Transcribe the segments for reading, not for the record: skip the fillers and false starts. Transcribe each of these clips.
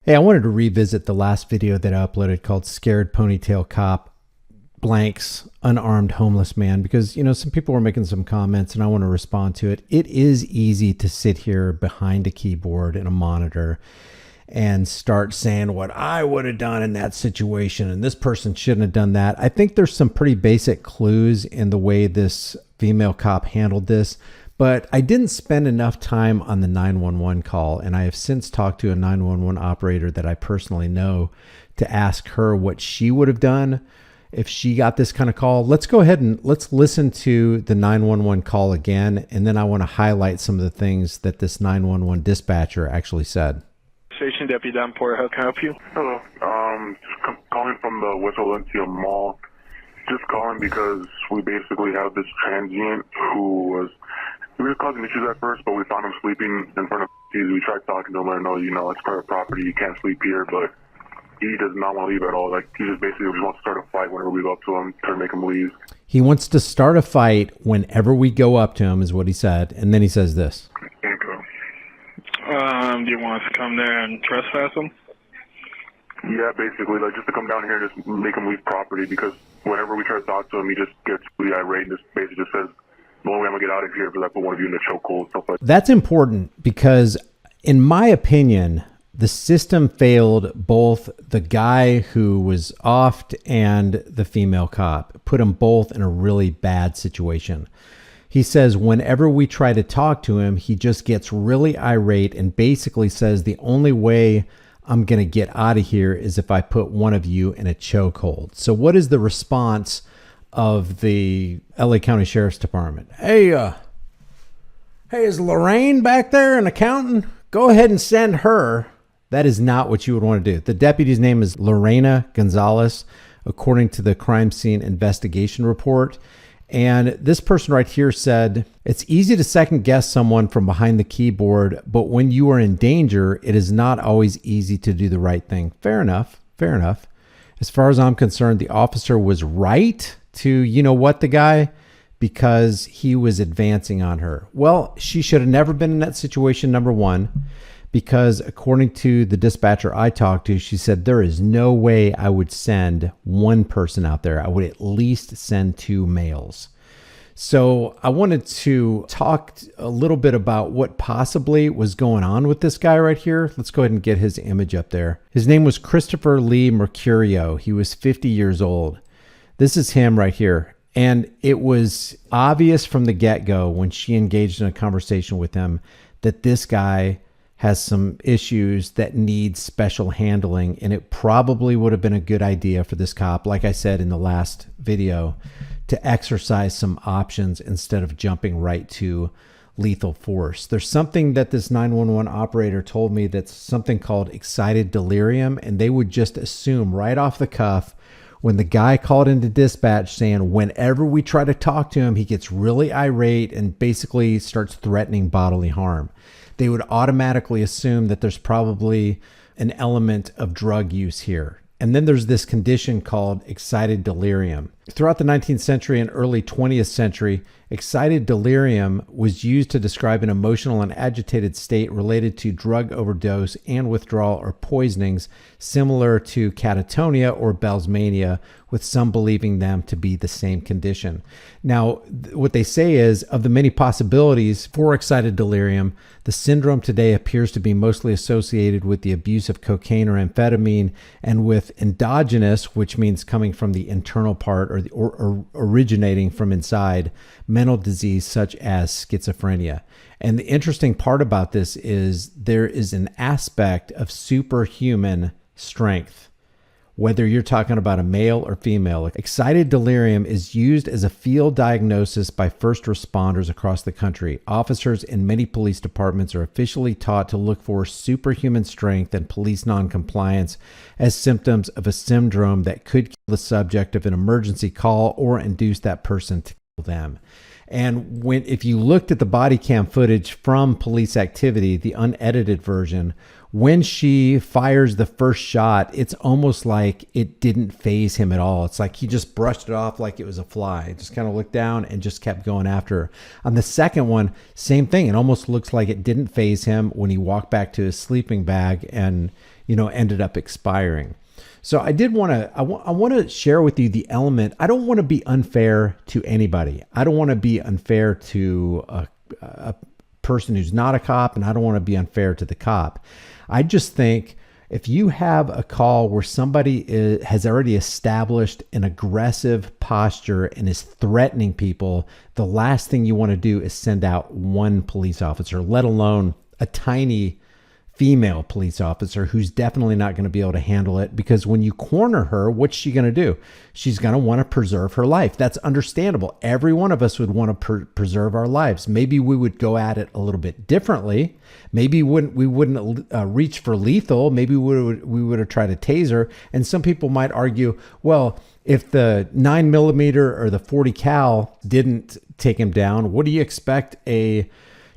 Hey, I wanted to revisit the last video that I uploaded called Scared Ponytail Cop Blanks Unarmed Homeless Man because, some people were making some comments and I want to respond to it. It is easy to sit here behind a keyboard and a monitor and start saying what I would have done in that situation and this person shouldn't have done that. I think there's some pretty basic clues in the way this female cop handled this. But I didn't spend enough time on the 911 call, and I have since talked to a 911 operator that I personally know to ask her what she would have done if she got this kind of call. Let's go ahead and let's listen to the 911 call again, and then I want to highlight some of the things that this 911 dispatcher actually said. Station Deputy Davenport, how can I help you? Hello, calling from the West Valencia Mall. Just calling because we basically have this transient who was causing issues at first, but we found him sleeping in front of we tried talking to him, let him know, it's private property, you can't sleep here, but he does not want to leave at all. He just basically wants to start a fight whenever we go up to him, try to make him leave. He wants to start a fight whenever we go up to him, is what he said, and then he says this. There you go. Do you want us to come there and trespass him? Yeah, basically, just to come down here and just make him leave property, because whenever we try to talk to him, he just gets really irate and just basically just says, the only way I'm going to get out of here is if I put one of you in the chokehold, stuff like that. That's important because, in my opinion, the system failed both the guy who was offed and the female cop, put them both in a really bad situation. He says whenever we try to talk to him, he just gets really irate and basically says the only way I'm going to get out of here is if I put one of you in a chokehold. So what is the response of the LA County Sheriff's Department? Hey, is Lorraine back there, an accountant? Go ahead and send her. That is not what you would want to do. The deputy's name is Lorena Gonzalez, according to the crime scene investigation report. And this person right here said, it's easy to second guess someone from behind the keyboard, but when you are in danger, it is not always easy to do the right thing. Fair enough. Fair enough. As far as I'm concerned, the officer was right to, the guy, because he was advancing on her. Well, she should have never been in that situation, number one, because according to the dispatcher I talked to, she said, there is no way I would send one person out there. I would at least send two males. So I wanted to talk a little bit about what possibly was going on with this guy right here. Let's go ahead and get his image up there. His name was Christopher Lee Mercurio. He was 50 years old. This is him right here. And it was obvious from the get-go when she engaged in a conversation with him that this guy has some issues that need special handling. And it probably would have been a good idea for this cop, like I said in the last video, to exercise some options instead of jumping right to lethal force. There's something that this 911 operator told me that's something called excited delirium. And they would just assume right off the cuff, when the guy called into dispatch saying whenever we try to talk to him, he gets really irate and basically starts threatening bodily harm, they would automatically assume that there's probably an element of drug use here. And then there's this condition called excited delirium. Throughout the 19th century and early 20th century, excited delirium was used to describe an emotional and agitated state related to drug overdose and withdrawal or poisonings, similar to catatonia or Bell's mania, with some believing them to be the same condition. Now, what they say is, of the many possibilities for excited delirium, the syndrome today appears to be mostly associated with the abuse of cocaine or amphetamine, and with endogenous, which means coming from the internal part or originating from inside, mental disease such as schizophrenia. And the interesting part about this is there is an aspect of superhuman strength. Whether you're talking about a male or female, excited delirium is used as a field diagnosis by first responders across the country. Officers in many police departments are officially taught to look for superhuman strength and police noncompliance as symptoms of a syndrome that could kill the subject of an emergency call or induce that person to kill them. And if you looked at the body cam footage from police activity, the unedited version, when she fires the first shot, it's almost like it didn't faze him at all. It's like he just brushed it off like it was a fly. Just kind of looked down and just kept going after her. On the second one, same thing. It almost looks like it didn't faze him when he walked back to his sleeping bag and ended up expiring. So I did want to, I want to share with you the element. I don't want to be unfair to anybody. I don't want to be unfair to a person who's not a cop, and I don't want to be unfair to the cop. I just think if you have a call where somebody has already established an aggressive posture and is threatening people, the last thing you want to do is send out one police officer, let alone a tiny female police officer who's definitely not going to be able to handle it, because when you corner her, what's she going to do? She's going to want to preserve her life. That's understandable. Every one of us would want to preserve our lives. Maybe we would go at it a little bit differently. Maybe we wouldn't reach for lethal. Maybe we would have tried to taser. And some people might argue, well, if the 9mm or the 40 cal didn't take him down, what do you expect a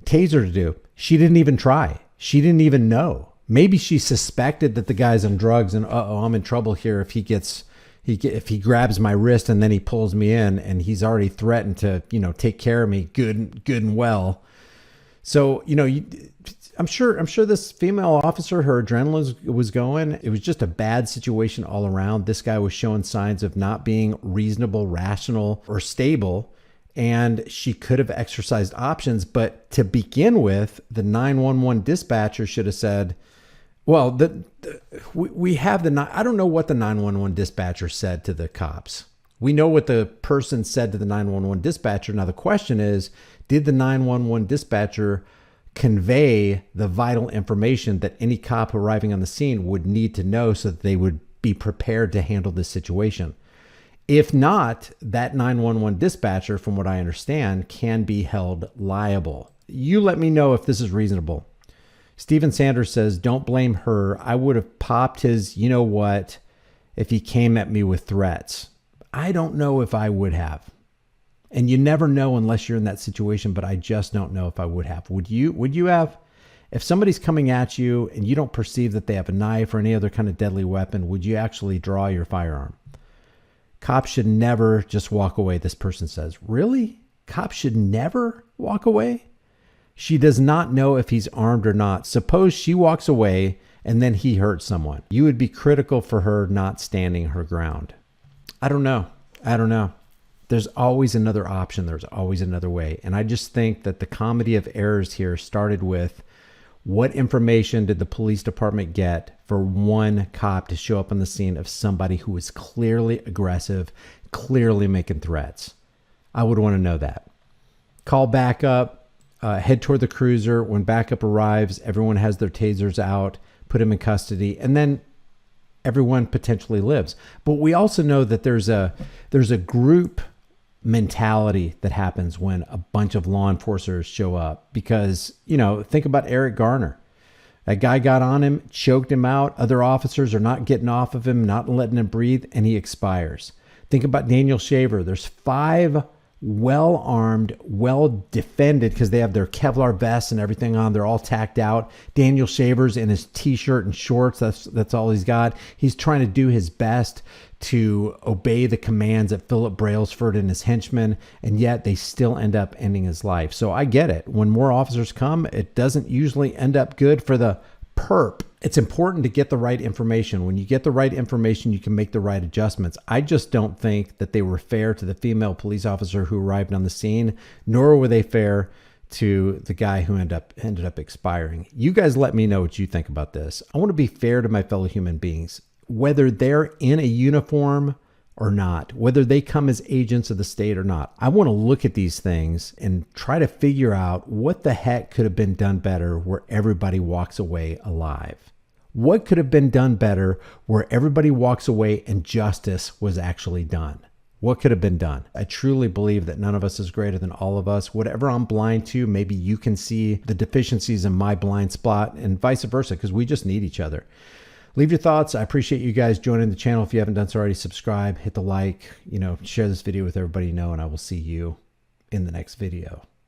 taser to do? She didn't even try. She didn't even know. Maybe she suspected that the guy's on drugs and, I'm in trouble here if he grabs my wrist and then he pulls me in, and he's already threatened to, take care of me good and well. So, I'm sure this female officer, her adrenaline was going. It was just a bad situation all around. This guy was showing signs of not being reasonable, rational, or stable. And she could have exercised options. But to begin with, the 911 dispatcher should have said, well, we have I don't know what the 911 dispatcher said to the cops. We know what the person said to the 911 dispatcher. Now, the question is, did the 911 dispatcher convey the vital information that any cop arriving on the scene would need to know so that they would be prepared to handle this situation? If not, that 911 dispatcher, from what I understand, can be held liable. You let me know if this is reasonable. Steven Sanders says, don't blame her. I would have popped his, you know what, if he came at me with threats. I don't know if I would have. And you never know unless you're in that situation, but I just don't know if I would have. Would you have? If somebody's coming at you and you don't perceive that they have a knife or any other kind of deadly weapon, would you actually draw your firearm? Cops should never just walk away, this person says. Really? Cops should never walk away? She does not know if he's armed or not. Suppose she walks away and then he hurts someone. You would be critical for her not standing her ground. I don't know. There's always another option. There's always another way. And I just think that the comedy of errors here started with, what information did the police department get for one cop to show up on the scene of somebody who was clearly aggressive, clearly making threats? I would want to know that. Call backup, head toward the cruiser. When backup arrives, everyone has their tasers out, put him in custody, and then everyone potentially lives. But we also know that there's a group mentality that happens when a bunch of law enforcers show up, because, think about Eric Garner. That guy got on him, choked him out. Other officers are not getting off of him, not letting him breathe, and he expires. Think about Daniel Shaver. There's 5 well-armed, well-defended, because they have their Kevlar vests and everything on. They're all tacked out. Daniel Shaver's in his t-shirt and shorts. That's all he's got. He's trying to do his best to obey the commands of Philip Brailsford and his henchmen, and yet they still end up ending his life. So I get it. When more officers come, it doesn't usually end up good for the perp. It's important to get the right information. When you get the right information, you can make the right adjustments. I just don't think that they were fair to the female police officer who arrived on the scene, nor were they fair to the guy who ended up expiring. You guys let me know what you think about this. I want to be fair to my fellow human beings, whether they're in a uniform or not, whether they come as agents of the state or not. I want to look at these things and try to figure out what the heck could have been done better where everybody walks away alive. What could have been done better where everybody walks away and justice was actually done? What could have been done? I truly believe that none of us is greater than all of us. Whatever I'm blind to, maybe you can see the deficiencies in my blind spot, and vice versa, because we just need each other. Leave your thoughts. I appreciate you guys joining the channel. If you haven't done so already, subscribe, hit the like, share this video with everybody you know, and I will see you in the next video.